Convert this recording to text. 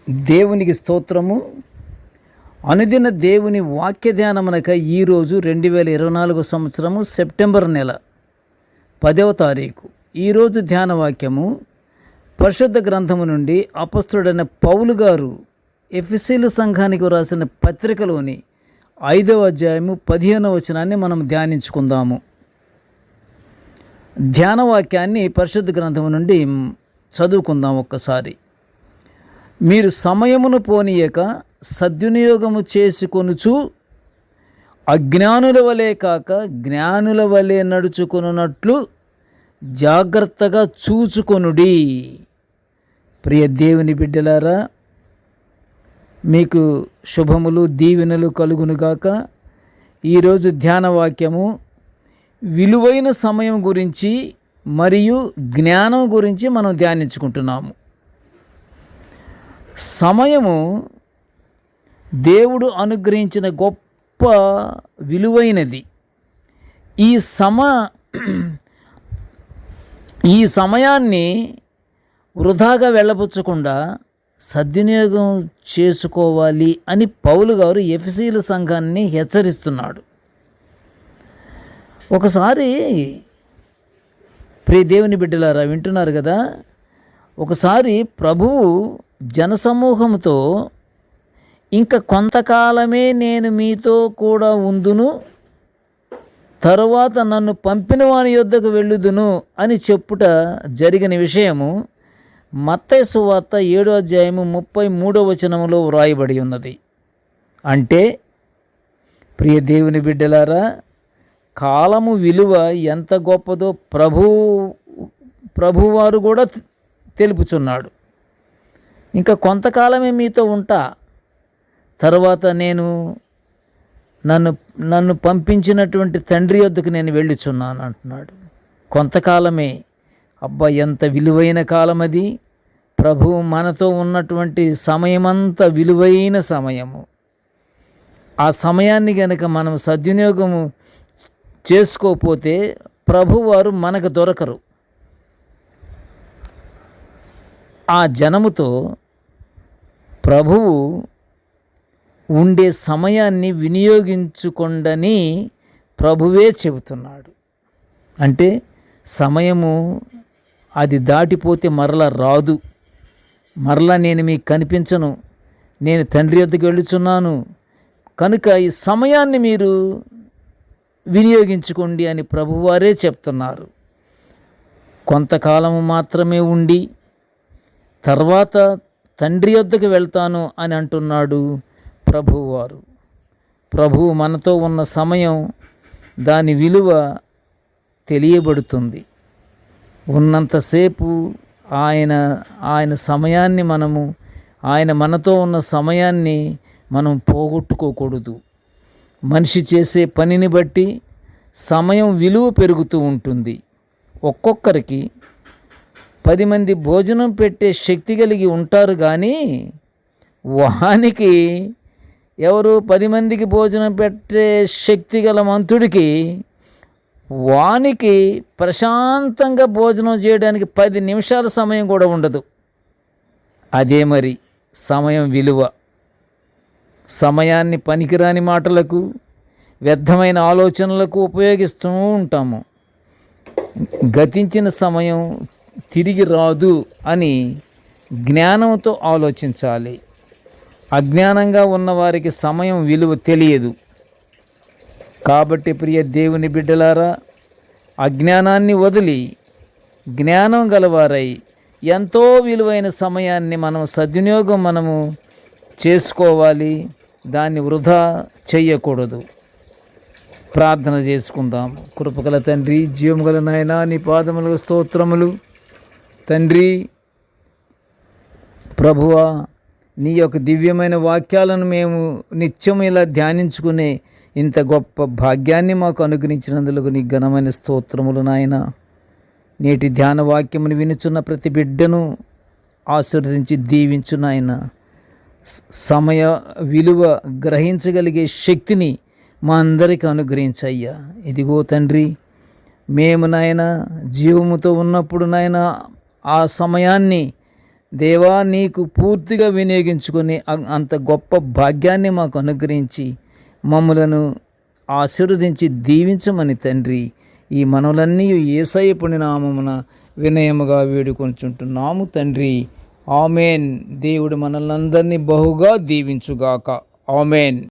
దేవునికి స్తోత్రము. అనుదిన దేవుని వాక్య ధ్యానమునక ఈరోజు 2024 సంవత్సరము సెప్టెంబర్ నెల 10వ తారీఖు. ఈరోజు ధ్యాన వాక్యము పరిశుద్ధ గ్రంథము నుండి అపొస్తలుడైన పౌలు గారు ఎఫెసీయుల సంఘానికి రాసిన పత్రికలోని 5వ అధ్యాయము 15వ వచనాన్ని మనం ధ్యానించుకుందాము. ధ్యాన వాక్యాన్ని పరిశుద్ధ గ్రంథము నుండి చదువుకుందాం ఒక్కసారి. మీరు సమయమును పోనీయక సద్వినియోగము చేసుకొనుచు అజ్ఞానుల వలె కాక జ్ఞానుల వలె నడుచుకొనున్నట్లు జాగ్రత్తగా చూచుకొనుడి. ప్రియ దేవుని బిడ్డలారా, మీకు శుభములు దీవెనలు కలుగునుగాక. ఈరోజు ధ్యాన వాక్యము విలువైన సమయం గురించి మరియు జ్ఞానం గురించి మనం ధ్యానించుకుంటున్నాము. సమయము దేవుడు అనుగ్రహించిన గొప్ప విలువైనది. ఈ సమయాన్ని వృధాగా వెళ్ళపుచ్చకుండా సద్వినియోగం చేసుకోవాలి అని పౌలు గారు ఎఫెసీయుల సంఘాన్ని హెచ్చరిస్తున్నాడు. ఒకసారి ప్రియ దేవుని బిడ్డలారా, వింటున్నారు కదా, ఒకసారి ప్రభువు జనసమూహంతో ఇంక కొంతకాలమే నేను మీతో కూడా ఉందును, తరువాత నన్ను పంపిన వాని యొద్దకు వెళ్ళుదును అని చెప్పుట జరిగిన విషయము మత్తయి సువార్త 7వ అధ్యాయము 33వ వచనములో వ్రాయబడి ఉన్నది. అంటే ప్రియ దేవుని బిడ్డలారా, కాలము విలువ ఎంత గొప్పదో ప్రభువారు కూడా తెలుపుచున్నాడు. ఇంకా కొంతకాలమే మీతో ఉంటా, తర్వాత నన్ను పంపించినటువంటి తండ్రి వద్దకు నేను వెళ్ళుచున్నాను అంటున్నాడు. కొంతకాలమే. అబ్బా, ఎంత విలువైన కాలం అది! ప్రభువు మనతో ఉన్నటువంటి సమయమంతా విలువైన సమయము. ఆ సమయాన్ని గనక మనం సద్వినియోగము చేసుకోకపోతే ప్రభువారు మనకు దొరకరు. ఆ జనముతో ప్రభువు ఉండే సమయాన్ని వినియోగించుకొండని ప్రభువే చెబుతున్నాడు. అంటే సమయము అది దాటిపోతే మరలా రాదు. మరలా నేను మీకు కనిపించను, నేను తండ్రి వద్దకు వెళ్ళుచున్నాను, కనుక ఈ సమయాన్ని మీరు వినియోగించుకోండి అని ప్రభువారే చెప్తున్నారు. కొంతకాలము మాత్రమే ఉండి తర్వాత తండ్రి వద్దకు వెళ్తాను అని అంటున్నాడు ప్రభువారు. ప్రభువు మనతో ఉన్న సమయం, దాని విలువ తెలియబడుతుంది. ఉన్నంతసేపు ఆయన సమయాన్ని ఆయన మనతో ఉన్న సమయాన్ని మనం పోగొట్టుకోకూడదు. మనిషి చేసే పనిని బట్టి సమయం విలువ పెరుగుతూ ఉంటుంది. ఒక్కొక్కరికి 10 మంది భోజనం పెట్టే శక్తి కలిగి ఉంటారు, కానీ వానికి ఎవరు 10 మందికి భోజనం పెట్టే శక్తి గల మంతుడికి వానికి ప్రశాంతంగా భోజనం చేయడానికి 10 నిమిషాల సమయం కూడా ఉండదు. అదే మరి సమయం విలువ. సమయాన్ని పనికిరాని మాటలకు, వ్యర్థమైన ఆలోచనలకు ఉపయోగిస్తూ ఉంటాము. గతించిన సమయం తిరిగి రాదు అని జ్ఞానంతో ఆలోచించాలి. అజ్ఞానంగా ఉన్నవారికి సమయం విలువ తెలియదు. కాబట్టి ప్రియ దేవుని బిడ్డలారా, అజ్ఞానాన్ని వదిలి జ్ఞానం గలవారై ఎంతో విలువైన సమయాన్ని మనము చేసుకోవాలి. దాన్ని వృధా చెయ్యకూడదు. ప్రార్థన చేసుకుందాం. కృపగల తండ్రి, జీవము గల నాయనా, నీ పాదములకు స్తోత్రములు. తండ్రి, ప్రభువా, నీ యొక్క దివ్యమైన వాక్యాలను మేము నిత్యం ఇలా ధ్యానించుకునే ఇంత గొప్ప భాగ్యాన్ని మాకు అనుగ్రహించినందుకు నీ ఘనమైన స్తోత్రములు నాయన. నేటి ధ్యాన వాక్యమును వినుచున్న ప్రతి బిడ్డను ఆశీర్వదించి దీవించు నాయన. సమయ విలువ గ్రహించగలిగే శక్తిని మా అందరికీ అనుగ్రహించయ్యా. ఇదిగో తండ్రి, మేము నాయన జీవముతో ఉన్నప్పుడు నాయన ఆ సమయాన్ని దేవా, నీకు పూర్తిగా వినియోగించుకొని అంత గొప్ప భాగ్యాన్ని మాకు అనుగ్రహించి మమ్మలను ఆశీర్వదించి దీవించమని తండ్రి ఈ మనవులన్నీ యేసయ్య పుణ్యనామమున వినయముగా వేడుకొంచుంటున్నాము తండ్రి. ఆమెన్. దేవుడు మనల్నందరినీ బహుగా దీవించుగాక. ఆమెన్.